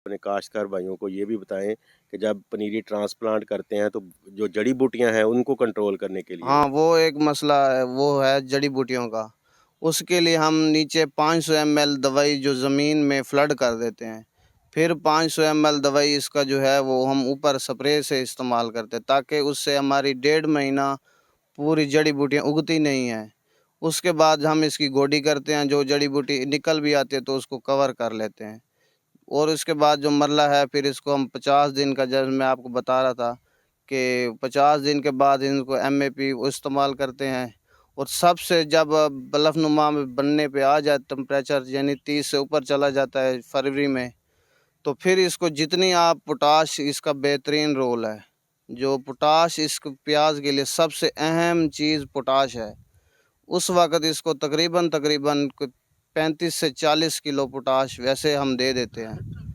अपने काश्तकार भाइयों को ये भी बताएँ कि जब पनीरी ट्रांसप्लांट करते हैं तो जो जड़ी-बूटियाँ हैं उनको कंट्रोल करने के लिए। हाँ, वो एक मसला है, वो है जड़ी बूटियों का। उसके लिए हम नीचे 500 ml दवाई जो ज़मीन में फ्लड कर देते हैं। फिर 500 ml दवाई इसका जो है वो हम ऊपर स्प्रे से इस्तेमाल करते हैं, ताकि उससे हमारी 1.5 महीना पूरी जड़ी बूटियाँ उगती नहीं हैं। उसके बाद हम इसकी गोडी करते हैं, जो जड़ी बूटी निकल भी आती है तो उसको कवर कर लेते हैं। और उसके बाद जो मरला है, फिर इसको हम 50 दिन का, जैसे मैं आपको बता रहा था कि 50 दिन के बाद इनको MAP वो इस्तेमाल करते हैं। और सबसे जब बलफ़नुमा में बनने पे आ जाए टेम्परेचर, यानी 30 से ऊपर चला जाता है फरवरी में, तो फिर इसको जितनी आप पोटाश, इसका बेहतरीन रोल है। जो पोटाश इस प्याज के लिए सबसे अहम चीज़ पोटाश है। उस वक़्त इसको तकरीबन 35 से 40 किलो पोटाश वैसे हम दे देते हैं।